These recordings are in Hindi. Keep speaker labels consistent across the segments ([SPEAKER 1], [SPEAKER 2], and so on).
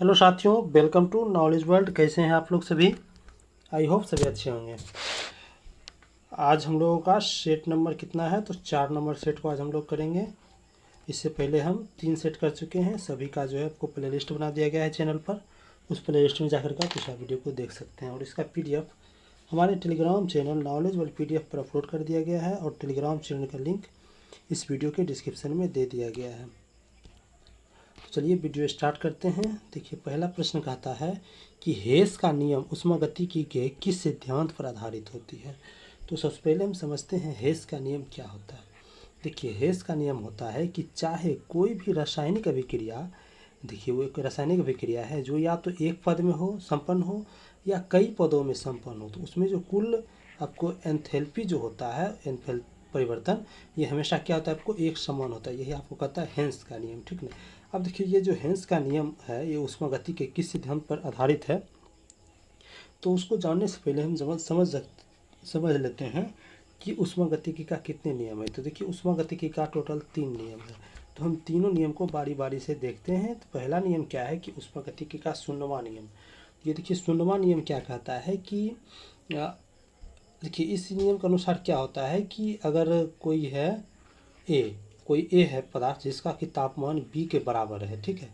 [SPEAKER 1] हेलो साथियों, वेलकम टू नॉलेज वर्ल्ड। कैसे हैं आप लोग सभी? आई होप सभी अच्छे होंगे। आज हम लोगों का सेट नंबर कितना है? तो 4 नंबर सेट को आज हम लोग करेंगे। इससे पहले हम 3 सेट कर चुके हैं। सभी का जो है आपको प्लेलिस्ट बना दिया गया है चैनल पर। उस प्लेलिस्ट में जाकर के आप पिछला वीडियो को देख सकते हैं और इसका पीडीएफ हमारे Telegram channel knowledge world PDF पर अपलोड कर दिया गया है और टेलीग्राम चैनल का लिंक इस वीडियो के डिस्क्रिप्शन में दे दिया गया है। चलिए वीडियो स्टार्ट करते हैं। देखिए, पहला प्रश्न कहता है कि हेस का नियम ऊष्मागतिकी के किस सिद्धांत पर आधारित होती है। तो सबसे पहले हम समझते हैं हेस का नियम क्या होता है। देखिए, हेस का नियम होता है कि चाहे कोई भी रासायनिक अभिक्रिया, देखिए वो एक रासायनिक अभिक्रिया है जो या तो एक पद में हो संपन्न हो या कई पदों में संपन्न हो, तो उसमें जो कुल आपको एंथैल्पी जो होता है, एंथैल्पी परिवर्तन, ये हमेशा क्या होता है, आपको एक समान होता है। यही आपको कहता है हेंस का नियम। ठीक ना। अब देखिए, ये जो हेंस का नियम है ये ऊष्मागतिकी के किस सिद्धांत पर आधारित है, तो उसको जानने से पहले हम समझ लेते हैं कि ऊष्मागतिकी का कितने नियम है। तो देखिए, ऊष्मागतिकी का टोटल 3 नियम है। तो हम तीनों नियम को बारी बारी से देखते हैं। तो पहला नियम क्या है कि ऊष्मागतिकी का 0वां नियम। ये देखिए, 0वां नियम क्या कहता है कि देखिए इस नियम के अनुसार क्या होता है कि अगर कोई है ए, कोई ए है पदार्थ जिसका कि तापमान बी के बराबर है, ठीक है,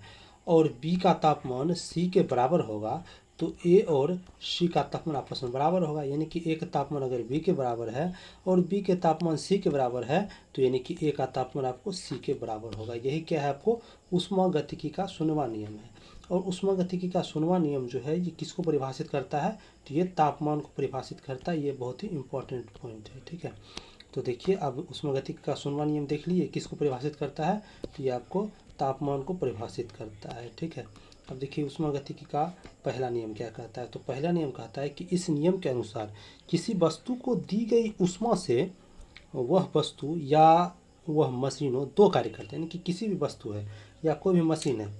[SPEAKER 1] और बी का तापमान सी के बराबर होगा, तो ए और सी का तापमान आपस में बराबर होगा। यानी कि ए का तापमान अगर बी के बराबर है और बी के तापमान सी के बराबर है, तो यानी कि ए का तापमान आपको सी के बराबर होगा। यही क्या है, आपको ऊष्मागतिकी का 0वां नियम है। और ऊष्मागतिकी का 0वां नियम जो है ये किसको परिभाषित करता है, तो ये तापमान को परिभाषित करता है। ये बहुत ही इंपॉर्टेंट पॉइंट है, ठीक है। तो देखिए, अब ऊष्मागतिकी का 0वां नियम देख लीजिए किसको परिभाषित करता है, तो ये आपको तापमान को परिभाषित करता है, ठीक है। अब देखिए, ऊष्मागतिकी का पहला नियम क्या कहता है। तो पहला नियम कहता है कि इस नियम के अनुसार किसी वस्तु को दी गई ऊष्मा से वह वस्तु या वह मशीन हो दो कार्य करते हैं। यानी कि किसी भी वस्तु है या कोई भी मशीन है,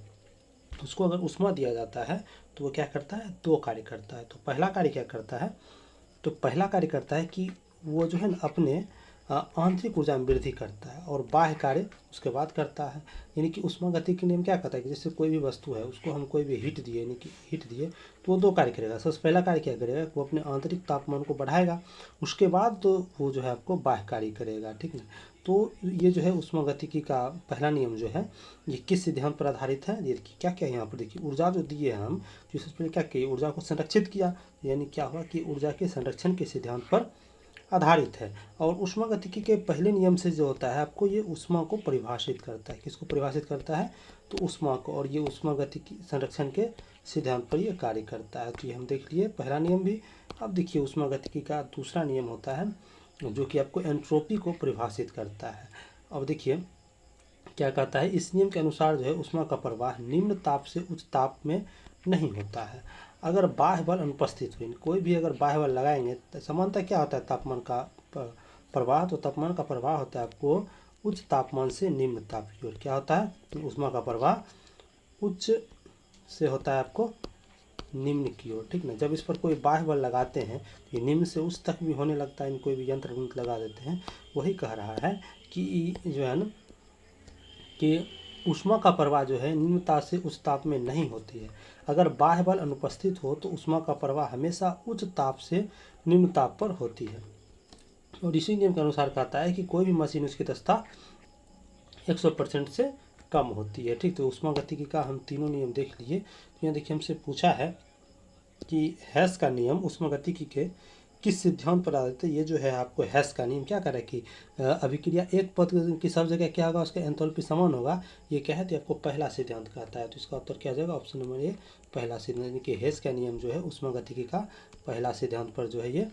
[SPEAKER 1] उसको अगर ऊष्मा दिया जाता है तो वो क्या करता है, दो कार्य करता है। तो पहला कार्य क्या करता है, तो पहला कार्य करता है कि वो जो है ना अपने आंतरिक ऊर्जा में वृद्धि करता है और बाह्य कार्य उसके बाद करता है। यानी कि ऊष्मागतिकी के नियम क्या कहता है कि जैसे कोई भी वस्तु है उसको हम कोई भी हीट दिए, यानी कि हीट दिए, तो वो दो कार्य करेगा। सबसे पहला कार्य क्या करेगा, वो अपने आंतरिक तापमान को बढ़ाएगा, उसके बाद तो वो जो है आपको बाह्य कार्य करेगा, ठीक है। तो ये जो है ऊष्मागतिकी का पहला नियम जो है ये किस सिद्धांत पर आधारित है। ये क्या क्या यहाँ पर देखिए, ऊर्जा जो दिए हम, तो सबसे पहले क्या किए, ऊर्जा को संरक्षित किया, यानी क्या हुआ कि ऊर्जा के संरक्षण के सिद्धांत पर आधारित है। और ऊष्मागतिकी के पहले नियम से जो होता है आपको ये ऊष्मा को परिभाषित करता है। किसको परिभाषित करता है, तो ऊष्मा को। और ये ऊष्मागतिकी संरक्षण के सिद्धांत पर ये कार्य करता है। तो ये हम देख लिए पहला नियम भी। अब देखिए, ऊष्मागतिकी का दूसरा नियम होता है जो कि आपको एंट्रोपी को परिभाषित करता है। अब देखिए क्या कहता है, इस नियम के अनुसार जो है ऊष्मा का प्रवाह निम्न ताप से उच्च ताप में नहीं होता है अगर बाह्य बल अनुपस्थित हुई। कोई भी अगर बाह्य बल लगाएंगे तो सामान्यतः क्या होता है, तापमान का प्रवाह, तो तापमान का प्रवाह होता है आपको उच्च तापमान से निम्न ताप की ओर। क्या होता है, तो ऊष्मा का प्रवाह उच्च से होता है आपको निम्न की ओर, ठीक ना। जब इस पर कोई बाह्य बल लगाते हैं तो ये निम्न से उच्च तक भी होने लगता है। कोई भी यंत्र लगा देते हैं, वही कह रहा है कि जो है ना कि ऊष्मा का प्रवाह जो है निम्न ताप से उच्च ताप में नहीं होती है। अगर बाह्य बल अनुपस्थित हो तो ऊष्मा का प्रवाह हमेशा उच्च ताप से निम्न ताप पर होती है। और इसी नियम के अनुसार कहता है कि कोई भी मशीन उसकी दक्षता 100% से कम होती है, ठीक। तो ऊष्मागतिकी का हम तीनों नियम देख लिए। तो यहाँ देखिए हमसे पूछा है कि हैस का नियम ऊष्मागतिकी के किस सिद्धांत पर आधारित है। ये जो है आपको हैस का नियम क्या करे कि अभिक्रिया एक पद की सब जगह क्या होगा, उसका एंथैल्पी समान होगा। ये क्या है, तो आपको पहला सिद्धांत कहता है। तो इसका उत्तर क्या जाएगा, ऑप्शन नंबर ए, पहला सिद्धांत। यानी कि हैस का नियम जो है ऊष्मागतिकी का पहला सिद्धांत पर जो है ये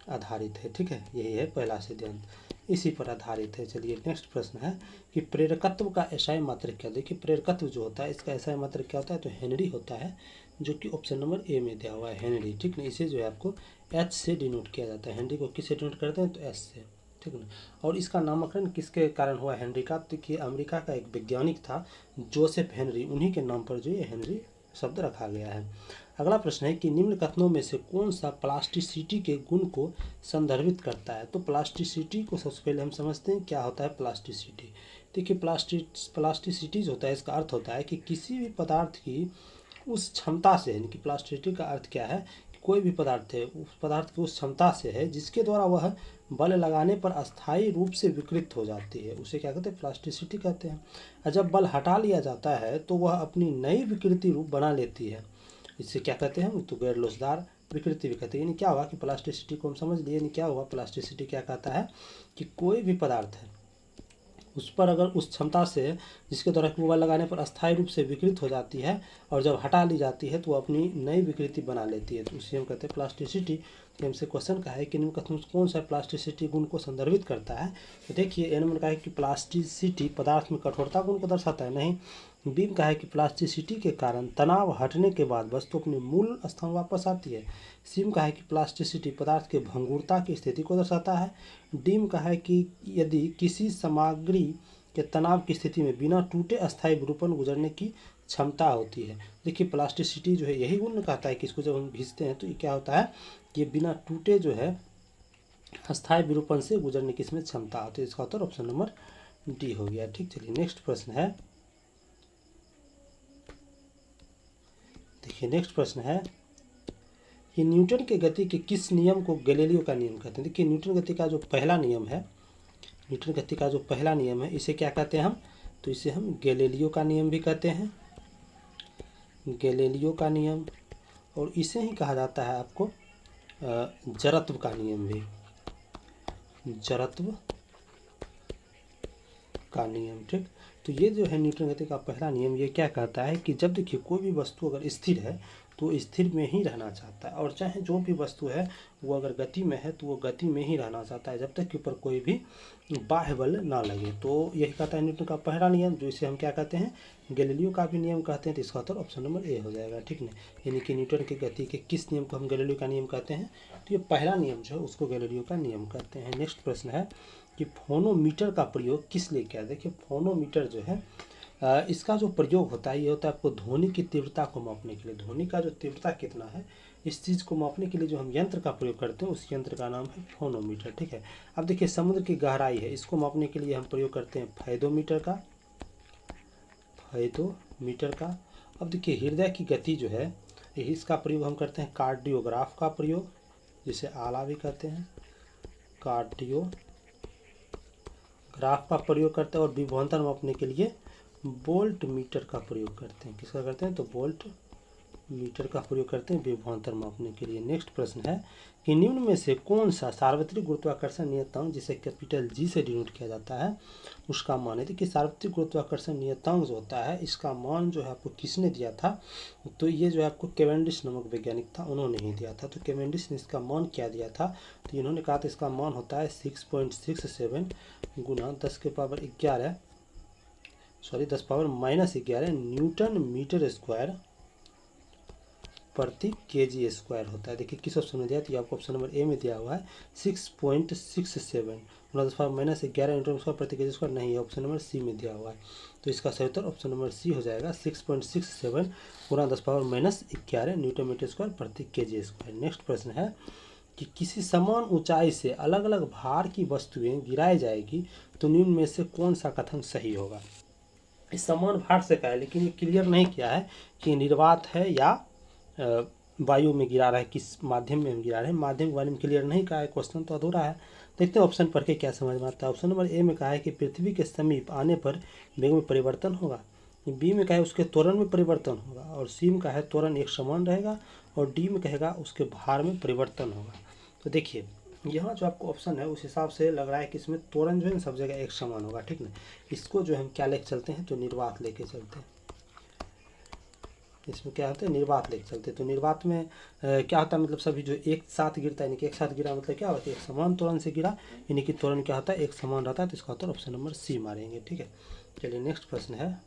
[SPEAKER 1] आधारित है, ठीक है। यही है पहला सिद्धांत, इसी पर आधारित है। चलिए नेक्स्ट प्रश्न है कि प्रेरकत्व का एसआई मात्रक क्या। देखिए, प्रेरकत्व जो होता है इसका एसआई मात्रक क्या होता है, तो हेनरी होता है, जो कि ऑप्शन नंबर ए में दिया हुआ है, हेनरी, ठीक ना। इसे जो है आपको एच से डिनोट किया जाता है। हेनरी को किससे डिनोट करते हैं, तो एच से, ठीक ना। और इसका नामकरण किसके कारण हुआ हेनरी का, तो देखिए अमेरिका का एक वैज्ञानिक था जोसेफ हेनरी, उन्हीं के नाम पर जो ये हेनरी शब्द रखा गया है। अगला प्रश्न है कि निम्न कथनों में से कौन सा प्लास्टिसिटी के गुण को संदर्भित करता है। तो प्लास्टिसिटी को सबसे पहले हम समझते हैं क्या होता है प्लास्टिसिटी। देखिए, प्लास्टिसिटी जो होता है इसका अर्थ होता है कि किसी भी पदार्थ की उस क्षमता से, यानी कि प्लास्टिसिटी का अर्थ क्या है, कि कोई भी पदार्थ है उस पदार्थ की उस क्षमता से है जिसके द्वारा वह बल लगाने पर अस्थायी रूप से विकृत हो जाती है, उसे क्या कहते हैं, प्लास्टिसिटी कहते हैं। और जब बल हटा लिया जाता है तो वह अपनी नई विकृति रूप बना लेती है, इसे क्या कहते हैं, तो गैर लोचदार विकृति भी कहते हैं। यानी क्या हुआ कि प्लास्टिसिटी को हम समझ लिए, यानी क्या हुआ, प्लास्टिसिटी क्या कहता है कि कोई भी पदार्थ है उस पर अगर उस क्षमता से जिसके द्वारा कि बल लगाने पर अस्थायी रूप से विकृत हो जाती है और जब हटा ली जाती है तो वो अपनी नई विकृति बना लेती है, तो उसे हम कहते हैं प्लास्टिसिटी। तो हमसे क्वेश्चन का है कि निम्न कथनों से कौन सा प्लास्टिसिटी गुण को संदर्भित करता है। तो देखिए ए नंबर का है कि प्लास्टिसिटी पदार्थ में कठोरता गुण को दर्शाता है, नहीं। बी में कहा है कि प्लास्टिसिटी के कारण तनाव हटने के बाद वस्तु अपने मूल स्थान वापस आती है। सी में कहा है कि प्लास्टिसिटी पदार्थ के भंगुरता की स्थिति को दर्शाता है। डी में कहा है कि यदि किसी सामग्री के तनाव की स्थिति में बिना टूटे अस्थायी विरूपण गुजरने की क्षमता होती है। देखिए प्लास्टिसिटी जो है यही गुण कहता है कि इसको जब हम खींचते हैं तो ये क्या होता है कि ये बिना टूटे जो है अस्थायी विरूपण से गुजरने की इसमें क्षमता होती है। इसका उत्तर ऑप्शन नंबर डी हो गया। ठीक, चलिए नेक्स्ट प्रश्न है, देखिए नेक्स्ट प्रश्न है कि न्यूटन के गति के किस नियम को गैलीलियो का नियम कहते हैं। देखिए न्यूटन गति का जो पहला नियम है, न्यूटन गति का जो पहला नियम है इसे क्या कहते हैं हम, तो इसे हम गैलीलियो का नियम भी कहते हैं, गैलीलियो का नियम। और इसे ही कहा जाता है आपको जड़त्व का नियम भी, जड़त्व का नियम। ठीक, तो ये जो है न्यूटन गति का पहला नियम, ये क्या कहता है कि जब देखिए कोई भी वस्तु अगर स्थिर है तो स्थिर में ही रहना चाहता है, और चाहे जो भी वस्तु है वो अगर गति में है तो वो गति में ही रहना चाहता है जब तक कि ऊपर कोई भी बाह्य बल ना लगे। तो यही कहता है न्यूटन का पहला नियम, जो इसे हम क्या कहते हैं, गैलीलियो का भी नियम कहते हैं। तो इसका उत्तर ऑप्शन नंबर ए हो जाएगा। ठीक ना, यानी कि न्यूटन की गति के किस नियम को हम गैलीलियो का नियम कहते हैं, तो ये पहला नियम जो है उसको गैलीलियो का नियम कहते हैं। नेक्स्ट प्रश्न है कि फोनोमीटर का प्रयोग किस लिए किया। देखिए फोनोमीटर जो है इसका जो प्रयोग होता है ये होता है आपको ध्वनि की तीव्रता को मापने के लिए, ध्वनि का जो तीव्रता कितना है इस चीज़ को मापने के लिए जो हम यंत्र का प्रयोग करते हैं उस यंत्र का नाम है फोनोमीटर। ठीक है, अब देखिए समुद्र की गहराई है, इसको मापने के लिए हम प्रयोग करते हैं फायदोमीटर का, फायदोमीटर का। अब देखिए हृदय की गति जो है इसका प्रयोग हम करते हैं कार्डियोग्राफ का प्रयोग, जिसे आला भी कहते हैं, कार्डियोग्राफ का प्रयोग करते हैं। और विभवांतर मापने के लिए वोल्ट मीटर का प्रयोग करते हैं, किसका करते हैं, तो वोल्ट मीटर का प्रयोग करते हैं विभवांतर मापने के लिए। नेक्स्ट प्रश्न है कि निम्न में से कौन सा सार्वत्रिक गुरुत्वाकर्षण नियतांक जिसे कैपिटल जी से डिनोट किया जाता है उसका मान है। देखिए सार्वत्रिक गुरुत्वाकर्षण नियतांक जो होता है इसका मान जो है आपको किसने दिया था, तो ये जो है आपको कैवेंडिश नामक वैज्ञानिक था, उन्होंने ही दिया था। तो कैवेंडिश ने इसका मान क्या दिया था, तो इन्होंने कहा था इसका मान होता है 6.67 गुना 10⁻11 न्यूटन मीटर स्क्वायर प्रति केजी स्क्वायर होता है। देखिए किस ऑप्शन में दिया, तो ये आपको ऑप्शन नंबर ए में दिया हुआ है 6.67 -11 न्यूटन स्क्वायर प्रति केजी स्क्वायर, नहीं है ऑप्शन नंबर सी में दिया हुआ है। तो इसका सही उत्तर ऑप्शन नंबर सी हो जाएगा 6.67 गुना 10⁻11 न्यूटन मीटर स्क्वायर प्रति केजी स्क्वायर। नेक्स्ट प्रश्न है कि किसी समान ऊंचाई से अलग अलग भार की वस्तुएं गिराई जाएगी तो निम्न में से कौन सा कथन सही होगा। इस समान भार से कहा है लेकिन ये क्लियर नहीं किया है कि निर्वात है या वायु में गिरा रहा है, किस माध्यम में हम गिरा रहे हैं, माध्यम के बारे में क्लियर नहीं कहा है, क्वेश्चन तो अधूरा है। देखते हैं ऑप्शन पढ़ के क्या समझ में आता है। ऑप्शन नंबर ए में कहा है कि पृथ्वी के समीप आने पर वेग में परिवर्तन होगा, बी में कहा है उसके त्वरण में परिवर्तन होगा, और सी में कहा है त्वरण एक समान रहेगा, और डी में कहेगा उसके भार में परिवर्तन होगा। तो देखिए यहाँ जो आपको ऑप्शन है उस हिसाब से लग रहा है कि इसमें त्वरण जो है सब जगह एक समान होगा। ठीक ना, इसको जो हम क्या लेके चलते हैं, तो निर्वात लेके चलते हैं, इसमें क्या होता है निर्वात लेके चलते हैं। तो निर्वात में क्या होता है, मतलब सभी जो एक साथ गिरता है, यानी कि एक साथ गिरा मतलब क्या होता है, एक समान त्वरण से गिरा, यानी कि त्वरण क्या होता है एक समान रहता है। तो इसका उत्तर ऑप्शन नंबर सी मारेंगे। ठीक है, चलिए नेक्स्ट प्रश्न है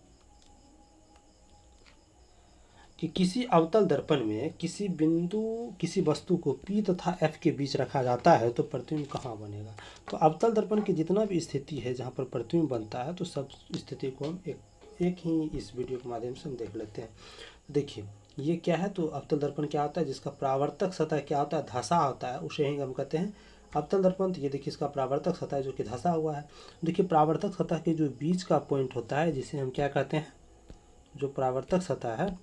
[SPEAKER 1] कि किसी अवतल दर्पण में किसी वस्तु को P तथा F के बीच रखा जाता है तो प्रतिबिंब कहाँ बनेगा। तो अवतल दर्पण की जितना भी स्थिति है जहाँ पर प्रतिबिंब बनता है तो सब स्थिति को हम एक ही इस वीडियो के माध्यम से हम देख लेते हैं। देखिए ये क्या है, तो अवतल दर्पण क्या होता है, जिसका परावर्तक सतह क्या होता है, धंसा होता है, उसे ही हम कहते हैं अवतल दर्पण। तो ये देखिए इसका परावर्तक सतह जो कि धंसा हुआ है। देखिए परावर्तक सतह के जो बीच का पॉइंट होता है जिसे हम क्या कहते हैं, जो परावर्तक सतह है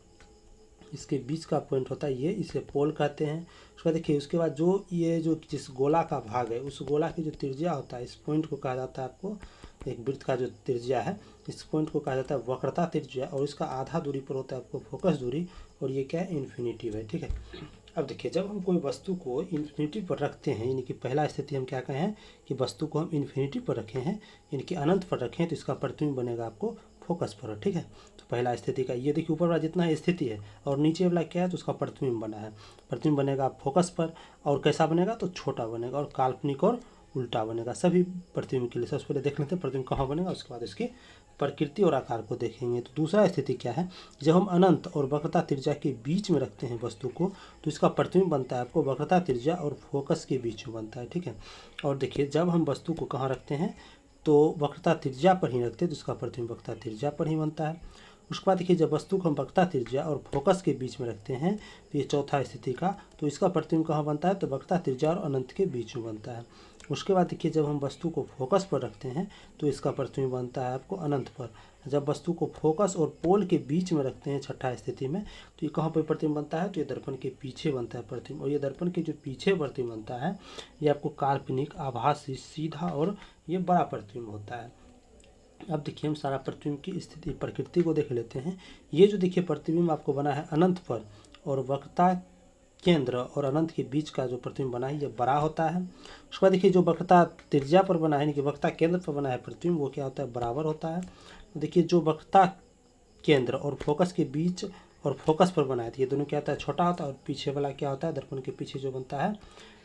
[SPEAKER 1] इसके बीच का पॉइंट होता है ये, इसे पोल कहते हैं। उसके बाद देखिए उसके बाद जो ये जो जिस गोला का भाग है उस गोला की जो त्रिज्या होता है इस पॉइंट को कहा जाता है आपको, एक वृत्त का जो त्रिज्या है इस पॉइंट को कहा जाता है वक्रता त्रिज्या, और इसका आधा दूरी पर होता है आपको फोकस दूरी, और ये क्या है इन्फिनिटिव है। ठीक है, अब देखिए जब हम कोई वस्तु को इन्फिनिटी पर रखते हैं, यानी कि पहला स्थिति हम क्या कहें कि वस्तु को हम इन्फिनिटी पर रखे हैं, यानी कि अनंत पर रखें, तो इसका प्रतिबिंब बनेगा आपको फोकस पर। ठीक है, तो पहला स्थिति का ये देखिए ऊपर वाला जितना स्थिति है और नीचे वाला क्या है तो उसका प्रतिबिंब बना है, प्रतिबिंब बनेगा फोकस पर, और कैसा बनेगा तो छोटा बनेगा और काल्पनिक और उल्टा बनेगा। सभी प्रतिबिंब के लिए सबसे पहले देख लेते हैं प्रतिबिंब कहाँ बनेगा, उसके बाद इसकी प्रकृति और आकार को देखेंगे। तो दूसरा स्थिति क्या है, जब हम अनंत और वक्रता त्रिज्या के बीच में रखते हैं वस्तु को तो इसका प्रतिबिंब बनता है आपको वक्रता त्रिज्या और फोकस के बीच में बनता है। ठीक है, और देखिए जब हम वस्तु को कहाँ रखते हैं तो वक्रता त्रिज्या पर ही रखते हैं तो इसका प्रतिबिंब वक्रता त्रिज्या पर ही बनता है। उसके बाद देखिए जब वस्तु को हम वक्रता त्रिज्या और फोकस के बीच में रखते हैं तो ये चौथा स्थिति का, तो इसका प्रतिबिंब कहाँ बनता है तो वक्रता त्रिज्या और अनंत के बीच में बनता है। उसके बाद देखिए जब हम वस्तु को फोकस पर रखते हैं तो इसका प्रतिबिंब बनता है आपको अनंत पर। जब वस्तु को फोकस और पोल के बीच में रखते हैं छठा स्थिति में तो ये कहाँ पर प्रतिबिंब बनता है तो ये दर्पण के पीछे बनता है प्रतिबिंब, और ये दर्पण के जो पीछे प्रतिबिंब बनता है ये आपको काल्पनिक, आभासी, सीधा और ये बड़ा प्रतिबिंब होता है। अब देखिए हम सारा प्रतिबिंब की स्थिति प्रकृति को देख लेते हैं। ये जो देखिए प्रतिबिंब आपको बना है अनंत पर, और वक्रता केंद्र और अनंत के बीच का जो प्रतिबिंब बना है ये बड़ा होता है। उसके बाद देखिए जो वक्रता त्रिज्या पर बना है यानी कि वक्रता केंद्र पर बना है प्रतिबिंब वो क्या होता है बराबर होता है। देखिए जो वक्रता केंद्र और फोकस के बीच और फोकस पर बना है तो ये दोनों क्या होता है छोटा होता है, और पीछे वाला क्या होता है दर्पण के पीछे जो बनता है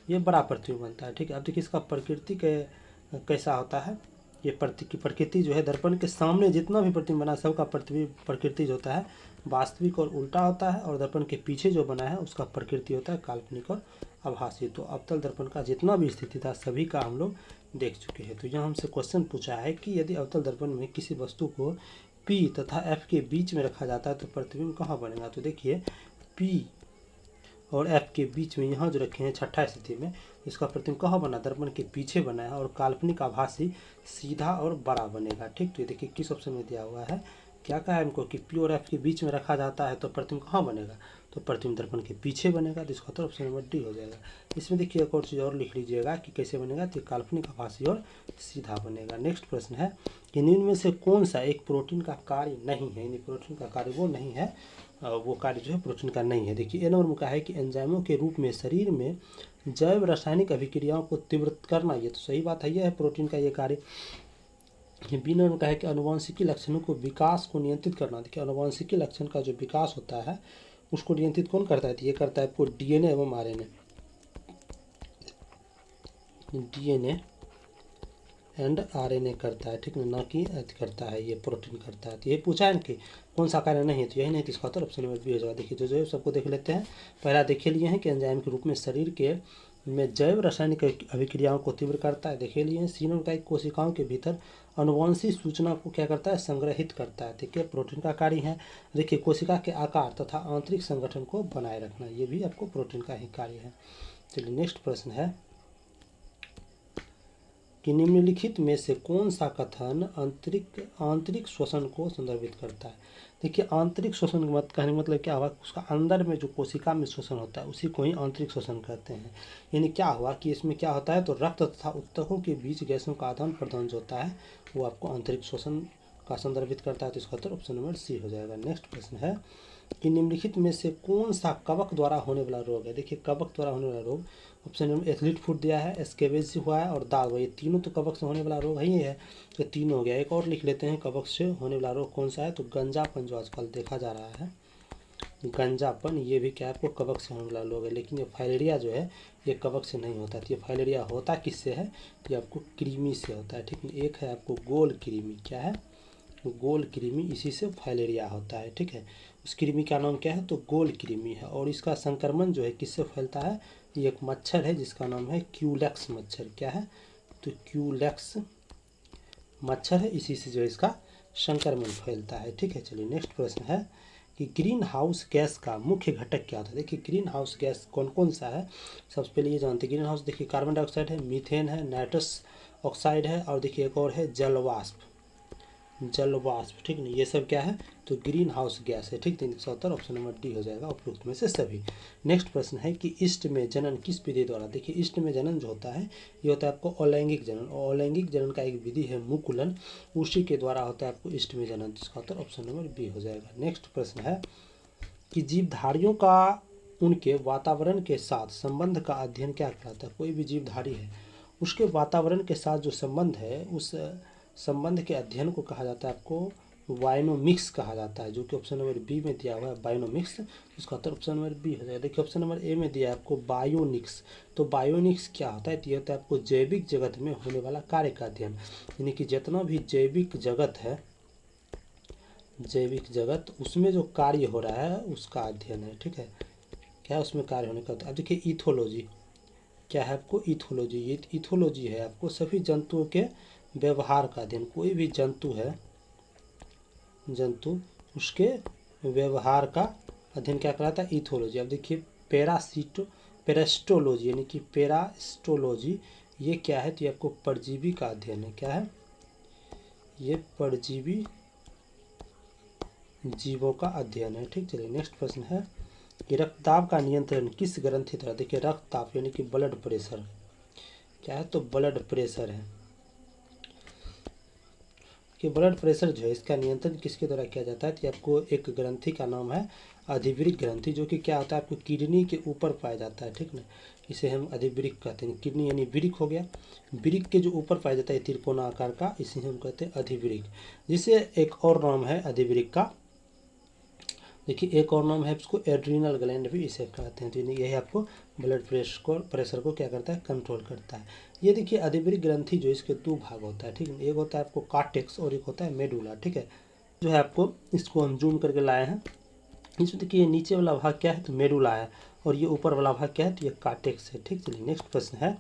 [SPEAKER 1] ये बड़ा प्रतिबिंब बनता है। ठीक है, अब देखिए इसका प्रकृति कैसा होता है, ये प्रकृति जो है दर्पण के सामने जितना भी प्रतिबिंब बना है सबका प्रतिबिंब प्रकृति जो होता है वास्तविक और उल्टा होता है, और दर्पण के पीछे जो बना है उसका प्रकृति होता है काल्पनिक और आभासी। तो अवतल दर्पण का जितना भी स्थिति था सभी का हम लोग देख चुके हैं। तो यहाँ हमसे क्वेश्चन पूछा है कि यदि अवतल दर्पण में किसी वस्तु को P तथा F के बीच में रखा जाता है तो प्रतिबिंब कहाँ बनेगा। तो देखिए P और F के बीच में यहाँ जो रखे हैं छठा स्थिति में इसका प्रतिबिंब कहाँ बना, दर्पण के पीछे बना है, और काल्पनिक, आभासी, सीधा और बड़ा बनेगा। ठीक, तो ये देखिए किस ऑप्शन में दिया हुआ है, क्या कहा है हमको कि P और F के बीच में रखा जाता है तो प्रतिबिंब कहाँ बनेगा तो प्रतिबिंब दर्पण के पीछे बनेगा, तो इसका तो ऑप्शन नंबर डी हो जाएगा। इसमें देखिए एक और चीज़ और लिख लीजिएगा कि कैसे बनेगा, तो काल्पनिक, आभासी और सीधा बनेगा। नेक्स्ट प्रश्न है कि निम्न में से कौन सा एक प्रोटीन का कार्य नहीं है, यानी प्रोटीन का कार्य वो नहीं है, वो कार्य जो है प्रोटीन का नहीं है। देखिए ए नंबर में कहा है कि एंजाइमों के रूप में शरीर में जैव रासायनिक अभिक्रियाओं को तीव्र करना, ये तो सही बात है, यह है प्रोटीन का ये कार्य। बी नंबर में कहा है कि आनुवंशिकी लक्षणों को विकास को नियंत्रित करना। देखिए आनुवंशिकी लक्षण का जो विकास होता है उसको नियंत्रित कौन करता है, तो ये करता है आपको डीएनए एवं आरएनए, डीएनए एंड आरएनए करता है। ठीक है, ना कि करता है ये प्रोटीन करता है। तो ये पूछा है ना कि कौन सा कार्य नहीं है, तो यही नहीं, तो इसका तो ऑप्शन नंबर बी हो जाएगा। देखिए जो है सबको देख लेते हैं। पहला देखे लिए हैं कि एंजाइम के रूप में शरीर के में जैव रासायनिक अभिक्रियाओं को तीव्र करता है, देखे लिए हैं। सी नंबर का कोशिकाओं के भीतर अनुवांशिक सूचना को क्या करता है संग्रहित करता है। ठीक है, प्रोटीन का कार्य है। देखिए कोशिका के आकार तथा आंतरिक संगठन को बनाए रखना, ये भी आपको प्रोटीन का ही कार्य है। चलिए नेक्स्ट प्रश्न है कि निम्नलिखित में से कौन सा कथन आंतरिक श्वसन को संदर्भित करता है। देखिए आंतरिक श्वसन मत कहने मतलब क्या हुआ, उसका अंदर में जो कोशिका में श्वसन होता है उसी को ही आंतरिक श्वसन कहते हैं। यानी क्या हुआ कि इसमें क्या होता है तो रक्त तथा ऊतकों के बीच गैसों का आदान प्रदान जो होता है वो आपको आंतरिक श्वसन का संदर्भित करता है। तो इसका उत्तर ऑप्शन नंबर सी हो जाएगा। नेक्स्ट प्रश्न है कि निम्नलिखित में से कौन सा कवक द्वारा होने वाला रोग है। देखिए कवक द्वारा होने वाला रोग ऑप्शन नंबर एथलीट फुट दिया है, स्केवेज हुआ है और दाग हुआ, ये तीनों तो कवक से होने वाला रोग ही है, तो तीन हो गया। एक और लिख लेते हैं कवक से होने वाला रोग कौन सा है, तो गंजापन जो आजकल देखा जा रहा है, गंजापन ये भी क्या आपको कवक से होने वाला रोग है। लेकिन ये फाइलेरिया जो है ये कवक से नहीं होता, तो ये फाइलेरिया होता किससे है, ये आपको कृमि से होता है। ठीक है, एक है आपको गोल कृमि, क्या है गोल कृमि, इसी से फाइलेरिया होता है। ठीक है, उस कृमि का नाम क्या है तो गोल कृमि है, और इसका संक्रमण जो है किससे फैलता है, ये एक मच्छर है जिसका नाम है क्यूलेक्स मच्छर, क्या है तो क्यूलेक्स मच्छर है, इसी से जो है इसका संक्रमण फैलता है। ठीक है, चलिए नेक्स्ट प्रश्न है कि ग्रीन हाउस गैस का मुख्य घटक क्या होता है। देखिए ग्रीन हाउस गैस कौन कौन सा है, सबसे पहले ये जानते हैं। ग्रीन हाउस देखिए कार्बन डाइऑक्साइड है, मीथेन है, नाइट्रस ऑक्साइड है, और देखिए एक और है जलवाष्प, जल वाष्प, ठीक नहीं, ये सब क्या है तो ग्रीन हाउस गैस है, ठीक। 370 ऑप्शन नंबर डी हो जाएगा उपरोक्त में से सभी। नेक्स्ट प्रश्न है कि इष्ट में जनन किस विधि द्वारा। देखिए इष्ट में जनन जो होता है ये होता है आपको अलैंगिक जनन, और अलैंगिक जनन का एक विधि है मुकुलन, उसी के द्वारा होता है आपको इष्ट में जनन, जिसका उत्तर ऑप्शन नंबर बी हो जाएगा। नेक्स्ट प्रश्न है कि जीवधारियों का उनके वातावरण के साथ संबंध का अध्ययन क्या कहलाता है। कोई भी जीवधारी है उसके वातावरण के साथ जो संबंध है उस संबंध के अध्ययन को कहा जाता है आपको बायोनोमिक्स कहा जाता है, जो कि ऑप्शन नंबर बी में दिया हुआ है बायोनोमिक्स, इसका उत्तर ऑप्शन नंबर बी हो जाएगा। देखिए ऑप्शन नंबर ए में दिया है आपको बायोनिक्स, तो बायोनिक्स क्या होता है तो ये होता है आपको जैविक जगत में होने वाला कार्य का अध्ययन, यानी कि जितना भी जैविक जगत है, जैविक जगत उसमें जो कार्य हो रहा है उसका अध्ययन है, ठीक है, क्या है उसमें कार्य होने का। अब देखिए इथोलॉजी क्या है आपको, इथोलॉजी, ये इथोलॉजी है आपको सभी जंतुओं के व्यवहार का अध्ययन, कोई भी जंतु है, जंतु उसके व्यवहार का अध्ययन क्या कहलाता है इथोलॉजी। अब देखिए पेरास्टोलॉजी यानी कि पेरास्टोलॉजी ये क्या है तो ये आपको परजीवी का अध्ययन है, क्या है ये परजीवी जीवों का अध्ययन है, ठीक। चलिए नेक्स्ट प्रश्न है कि रक्तदाब का नियंत्रण किस ग्रंथि द्वारा। देखिए रक्तदाब यानी कि ब्लड प्रेशर क्या है तो ब्लड प्रेशर है कि ब्लड प्रेशर जो है इसका नियंत्रण किसके द्वारा किया जाता है तो आपको एक ग्रंथि का नाम है अधिवृक्क ग्रंथि, जो कि क्या होता है आपको किडनी के ऊपर पाया जाता है, ठीक ना, इसे हम अधिवृक्क कहते हैं। किडनी यानी वृक्क हो गया, वृक्क के जो ऊपर पाया जाता है त्रिकोण आकार का, इसे हम कहते हैं अधिवृक्क, जिसे एक और नाम है अधिवृक्क का। देखिए एक और नाम है इसको एड्रीनल ग्लैंड भी इसे कहते हैं, तो यही आपको ब्लड प्रेशर को क्या करता है कंट्रोल करता है। ये देखिए अधिवृक्क ग्रंथि जो इसके दो भाग होता है, ठीक है, एक होता है आपको कार्टेक्स और एक होता है मेडुला, ठीक है, जो है आपको इसको हम जूम करके लाए हैं। इसमें देखिए नीचे वाला भाग क्या है तो मेडुला है और ये ऊपर वाला भाग क्या है तो ये कार्टेक्स है, ठीक। चलिए नेक्स्ट प्रश्न है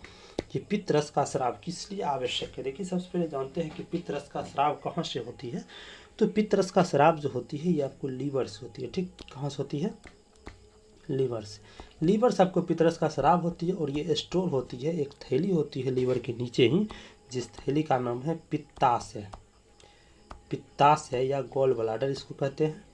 [SPEAKER 1] कि पित्त रस का स्राव किस लिए आवश्यक है। देखिए सबसे पहले जानते हैं कि पित्त रस का स्राव कहाँ से होती है, तो पित्त रस का स्राव जो होती है ये आपको लीवर से होती है, ठीक, कहाँ से होती है लीवर से। लीवर से आपको पित्त रस का स्राव होती है और ये स्टोर होती है, एक थैली होती है लीवर के नीचे ही, जिस थैली का नाम है पित्ताशय, पित्ताशय या गॉल ब्लाडर इसको कहते हैं,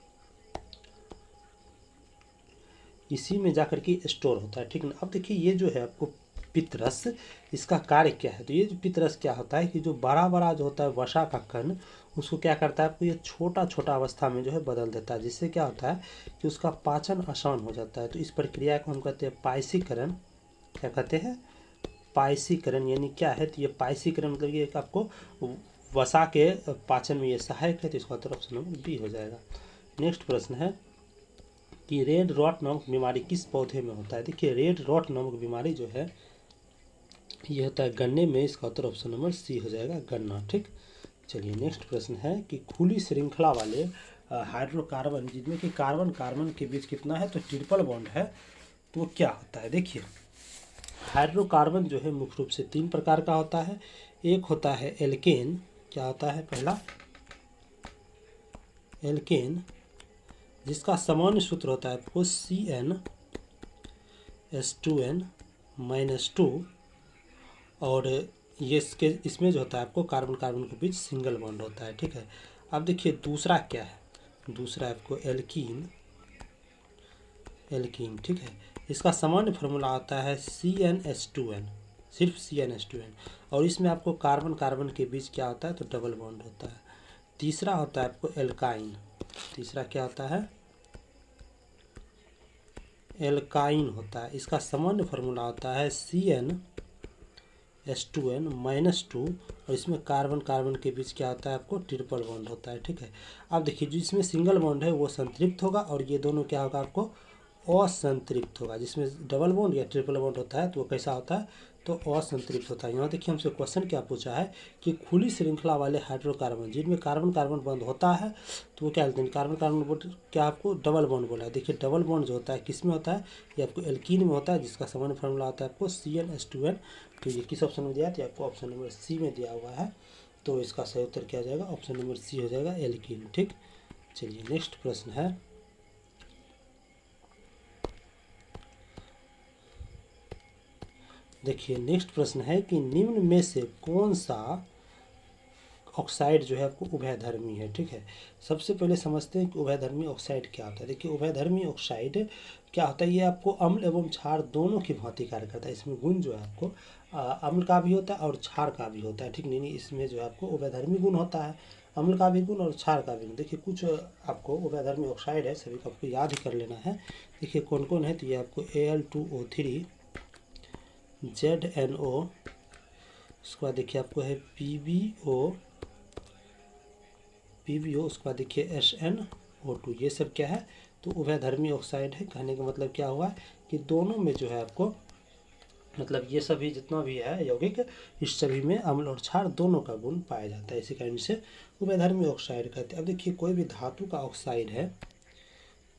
[SPEAKER 1] इसी में जाकर के स्टोर होता है, ठीक ना। अब देखिए ये जो है आपको पित्तरस इसका कार्य क्या है, तो ये जो पित्तरस क्या होता है कि जो बड़ा बड़ा जो होता है वसा का कण उसको क्या करता है आपको ये छोटा छोटा अवस्था में जो है बदल देता है, जिससे क्या होता है कि उसका पाचन आसान हो जाता है। तो इस प्रक्रिया को हम कहते हैं पायसीकरण, क्या कहते हैं पायसीकरण, यानी क्या है तो ये पायसीकरण मतलब ये आपको वसा के पाचन में ये सहायक है, तो इसका उत्तर ऑप्शन नंबर बी हो जाएगा। नेक्स्ट प्रश्न है कि रेड रॉट नामक बीमारी किस पौधे में होता है। देखिए रेड रॉट नामक बीमारी जो है ये होता है गन्ने में, इसका उत्तर ऑप्शन नंबर सी हो जाएगा गन्ना, ठीक। चलिए नेक्स्ट प्रश्न है कि खुली श्रृंखला वाले हाइड्रोकार्बन जिनमें कि कार्बन कार्बन के बीच कितना है तो ट्रिपल बॉन्ड है, तो वो क्या होता है। देखिए हाइड्रोकार्बन जो है मुख्य रूप से 3 प्रकार का होता है, एक होता है एल्केन, क्या होता है पहला एल्केन, जिसका सामान्य सूत्र होता है आपको CnH2n-2, और ये इसमें जो होता है आपको कार्बन कार्बन के बीच सिंगल बॉन्ड होता है, ठीक है। अब देखिए दूसरा क्या है, दूसरा आपको एल्कीन, एल्कीन, ठीक है, इसका सामान्य फार्मूला आता है CnH2n, सिर्फ CnH2n, और इसमें आपको कार्बन कार्बन के बीच क्या होता है तो डबल बॉन्ड होता है। तीसरा होता है आपको एल्काइन, तीसरा क्या होता है एल्काइन होता है, इसका सामान्य फार्मूला होता है CnH2n-2, और इसमें कार्बन कार्बन के बीच क्या होता है आपको ट्रिपल बॉन्ड होता है, ठीक है। अब देखिए जो इसमें सिंगल बॉन्ड है वो संतृप्त होगा और ये दोनों क्या होगा आपको असंतृप्त होगा, जिसमें डबल बॉन्ड या ट्रिपल बॉन्ड होता है तो वो कैसा होता है तो असंतृप्त होता है। यहाँ देखिए हमसे क्वेश्चन क्या पूछा है कि खुली श्रृंखला वाले हाइड्रोकार्बन जिनमें कार्बन कार्बन बॉन्ड होता है तो वो क्या बोलते हैं कार्बन कार्बन बॉन्ड, क्या आपको डबल बॉन्ड बोला है। देखिए डबल बॉन्ड जो होता है किस में होता है ये आपको एल्कीन में होता है, जिसका सामान्य फार्मूला होता है आपको CnH2n, तो ये किस ऑप्शन में दिया है तो आपको ऑप्शन नंबर सी में दिया हुआ है, तो इसका सही उत्तर क्या हो जाएगा ऑप्शन नंबर सी हो जाएगा एल्कीन, ठीक। चलिए नेक्स्ट प्रश्न है देखिए नेक्स्ट प्रश्न है कि निम्न में से कौन सा ऑक्साइड जो है आपको उभयधर्मी है, ठीक है। सबसे पहले समझते हैं कि उभयधर्मी ऑक्साइड क्या होता है। देखिए उभयधर्मी ऑक्साइड क्या होता है, ये आपको अम्ल एवं क्षार दोनों की भांति कार्य करता है। इसमें गुण जो है आपको अम्ल का भी होता है और क्षार का भी होता है, ठीक नहीं। इसमें जो है आपको उभयधर्मी गुण होता है, अम्ल का भी गुण और क्षार का भी गुण। देखिए कुछ आपको उभयधर्मी ऑक्साइड है, सभी को आपको याद ही कर लेना है। देखिए कौन कौन है, तो ये आपको Al2O3, ZNO, उसके बाद देखिए आपको है PbO, उसके बाद देखिए SnO2, ये सब क्या है, तो उभयधर्मी ऑक्साइड है। कहने का मतलब क्या हुआ कि दोनों में जो है आपको, मतलब ये सभी जितना भी है यौगिक, इस सभी में अम्ल और क्षार दोनों का गुण पाया जाता है, इसी कारण से उभयधर्मी ऑक्साइड कहते हैं। अब देखिए कोई भी धातु का ऑक्साइड है,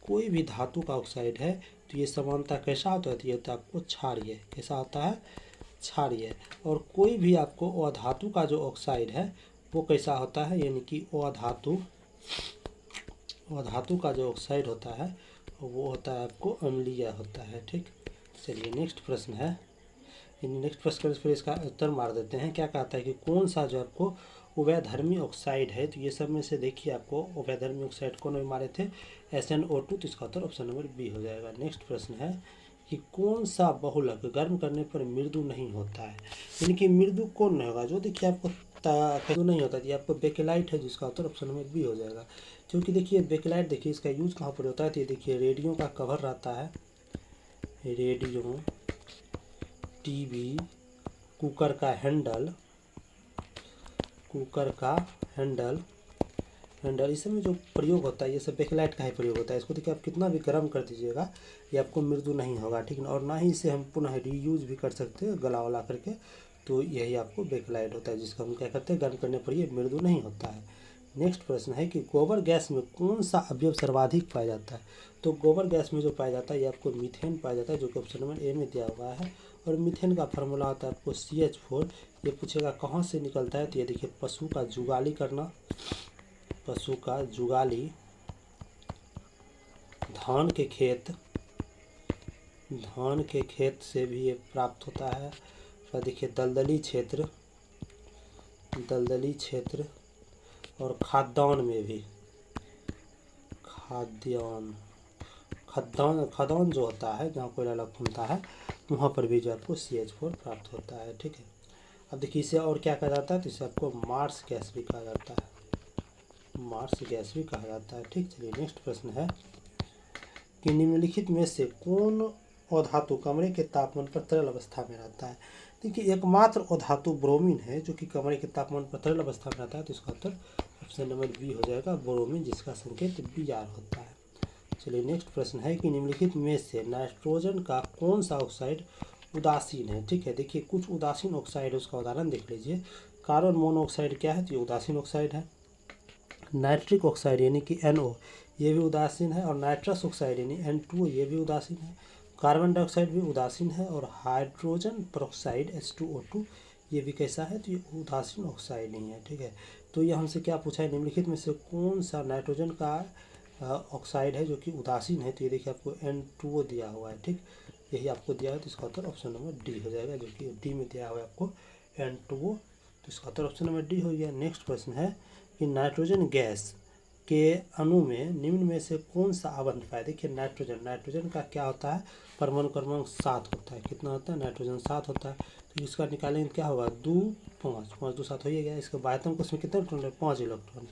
[SPEAKER 1] कोई भी धातु का ऑक्साइड है, तो ये समानता कैसा होता है, तो ये होता है आपको क्षारीय। कैसा होता है, क्षारीय। और कोई भी आपको अधातु का जो ऑक्साइड है वो कैसा होता है, यानी कि अधातु का जो ऑक्साइड होता है वो होता है आपको अम्लीय होता है, ठीक। चलिए नेक्स्ट प्रश्न है, नेक्स्ट प्रश्न फिर इसका उत्तर मार देते हैं। क्या कहता है कि कौन सा जो आपको उभयधर्मी ऑक्साइड है, तो ये सब में से देखिए आपको उभयधर्मी ऑक्साइड कौन मारे थे, SnO2, तो इसका उत्तर ऑप्शन नंबर बी हो जाएगा। नेक्स्ट प्रश्न है कि कौन सा बहुलक गर्म करने पर मृदु नहीं होता है, यानी कि मृदु कौन नहीं होगा, जो देखिए आपको मृदु नहीं होता, ये आपको बेकेलाइट है, जिसका उत्तर ऑप्शन नंबर बी हो जाएगा। क्योंकि देखिए बेकेलाइट, देखिए इसका यूज कहाँ पर होता है, तो ये देखिए रेडियो का कवर रहता है, रेडियो, टीवी, कुकर का हैंडल, इस सब में जो प्रयोग होता है ये सब बेकेलाइट का ही प्रयोग होता है। इसको देखिए आप कितना भी गर्म कर दीजिएगा ये आपको मृदु नहीं होगा, ठीक है। और ना ही इसे हम पुनः रीयूज भी कर सकते हैं गला वला करके, तो यही आपको बेकेलाइट होता है, जिसको हम क्या करते हैं, गर्म करने पर ये मृदु नहीं होता है। नेक्स्ट प्रश्न है कि गोबर गैस में कौन सा अवयव सर्वाधिक पाया जाता है, तो गोबर गैस में जो पाया जाता है ये आपको मीथेन पाया जाता है, जो कि ऑप्शन नंबर ए में दिया हुआ है। और मीथेन का फार्मूला होता है आपको CH4। ये पूछेगा कहाँ से निकलता है, तो ये देखिए पशु का जुगाली करना, पशु का जुगाली, धान के खेत से भी ये प्राप्त होता है। और देखिए दलदली क्षेत्र और खाद्यान्न में भी, खदान जो होता है जहाँ कोयला लगता है वहाँ पर भी जो आपको CH4 प्राप्त होता है, ठीक है। अब देखिए इसे और क्या कहा जाता है, तो इसे आपको मार्स गैस भी कहा जाता है, ठीक। चलिए नेक्स्ट प्रश्न है कि निम्नलिखित में से कौन अधातु कमरे के तापमान पर तरल अवस्था में रहता है। देखिए एकमात्र अधातु ब्रोमीन है जो कि कमरे के तापमान पर तरल अवस्था में रहता है, तो इसका उत्तर ऑप्शन नंबर बी हो जाएगा, ब्रोमीन, जिसका संकेत Br होता है। चलिए नेक्स्ट प्रश्न है कि निम्नलिखित में से नाइट्रोजन का कौन सा ऑक्साइड उदासीन है, ठीक है। देखिए कुछ उदासीन ऑक्साइड है, उसका उदाहरण देख लीजिए। कार्बन मोनोऑक्साइड क्या है, तो ये उदासीन ऑक्साइड है। नाइट्रिक ऑक्साइड यानी कि NO, ये भी उदासीन है। और नाइट्रस ऑक्साइड यानी N2O, ये भी उदासीन है। कार्बन डाइऑक्साइड भी उदासीन है। और हाइड्रोजन पेरोक्साइड H2O2, ये भी कैसा है, तो ये उदासीन ऑक्साइड नहीं है, ठीक है। तो ये हमसे क्या पूछा है, निम्नलिखित में से कौन सा नाइट्रोजन का ऑक्साइड है जो कि उदासीन है, तो ये देखिए आपको N2O दिया हुआ है, ठीक। यही आपको दिया है, तो इसका उत्तर ऑप्शन नंबर डी हो जाएगा, जो कि डी में दिया हुआ है आपको N2O, तो इसका उत्तर ऑप्शन नंबर डी हो गया। नेक्स्ट प्रश्न है कि नाइट्रोजन गैस के अणु में निम्न में से कौन सा आवरण पाए। देखिए नाइट्रोजन का क्या होता है, परमाणु क्रमांक 7 होता है। कितना होता है, नाइट्रोजन 7 होता है। तो इसका निकालेंगे क्या होगा, 2 5 5 2 7 हो ही गया। इसके बाह्यतम कोश में कितने इलेक्ट्रॉन है, 5 इलेक्ट्रॉन।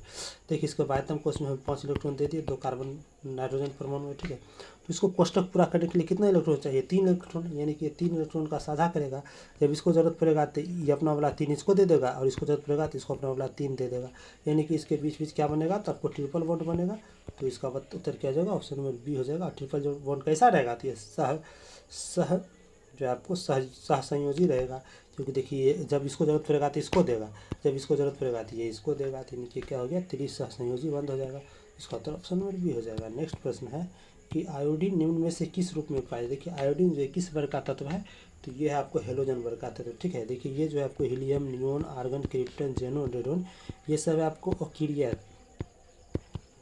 [SPEAKER 1] देखिए इसके बाह्यतम कोश में हम 5 इलेक्ट्रॉन दे दिए, 2 कार्बन नाइट्रोजन परमाणु है, ठीक है। तो इसको कोष्टक पूरा करने के लिए कितना इलेक्ट्रॉन चाहिए, 3 इलेक्ट्रॉन, यानी कि 3 इलेक्ट्रॉन का साझा करेगा। जब इसको जरूरत पड़ेगा तो ये अपना वाला 3 इसको दे देगा, और इसको जरूरत पड़ेगा तो इसको अपना वाला 3 दे देगा, यानी कि इसके बीच क्या बनेगा, तो आपको ट्रिपल बॉन्ड बनेगा। तो इसका उत्तर क्या हो जाएगा, ऑप्शन नंबर बी हो जाएगा। ट्रिपल बॉन्ड कैसा रहेगा, तो ये सह जो आपको सहसंयोजी रहेगा, क्योंकि देखिए जब इसको जरूरत पड़ेगा तो इसको देगा, जब इसको जरूरत पड़ेगा तो ये इसको देगा, तो नीचे क्या हो गया, त्रिसहसंयोजी बंद हो जाएगा। इसका उत्तर ऑप्शन नंबर बी हो जाएगा। नेक्स्ट प्रश्न है कि आयोडीन निम्न में से किस रूप में पाया। देखिए आयोडीन जो है किस वर्ग का तत्व है, तो ये है आपको हेलोजन वर्ग का तत्व, ठीक है। देखिए ये जो है आपको helium, neon, argon, krypton, xenon, radon, ये सब आपको ओकीरिया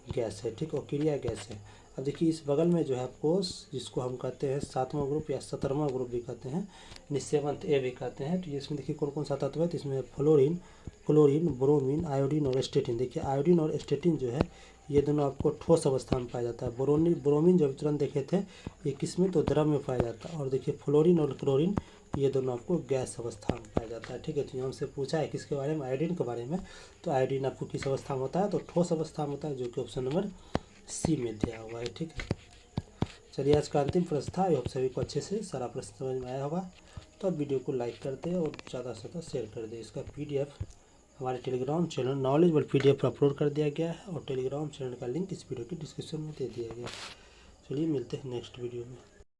[SPEAKER 1] गैस है, ठीक, ओकीरिया गैस है। अब देखिए इस बगल में जो है आपको, जिसको हम कहते हैं 7वां ग्रुप या 17वां ग्रुप भी कहते हैं, 7th A भी कहते हैं, तो इसमें देखिए कौन कौन सा तत्व है, तो इसमें फ्लोरीन, क्लोरीन, ब्रोमीन, आयोडीन और स्टेटिन। देखिए आयोडीन और स्टेटिन जो है ये दोनों आपको ठोस अवस्था में पाया जाता है। ब्रोमीन जो वितरण देखे थे ये किस में, तो द्रव में पाया जाता है। और देखिए फ्लोरीन और क्लोरीन ये दोनों आपको गैस अवस्था में पाया जाता है। ठीक है, तो यहाँ हमसे पूछा है किसके बारे में, आयोडीन के बारे में। तो आयोडीन आपको किस अवस्था में होता है, तो ठोस अवस्था में होता है, जो कि ऑप्शन नंबर सी में दिया हुआ है। ठीक है, चलिए आज का अंतिम प्रश्न था। आई होप सभी को अच्छे से सारा प्रश्न समझ में आया होगा। तो अब वीडियो को लाइक कर दें और ज़्यादा से ज़्यादा शेयर कर दें। इसका PDF हमारे टेलीग्राम चैनल नॉलेजेबल PDF पर अपलोड कर दिया गया है और टेलीग्राम चैनल का लिंक इस वीडियो की डिस्क्रिप्शन में दे दिया गया है। चलिए मिलते हैं नेक्स्ट वीडियो में।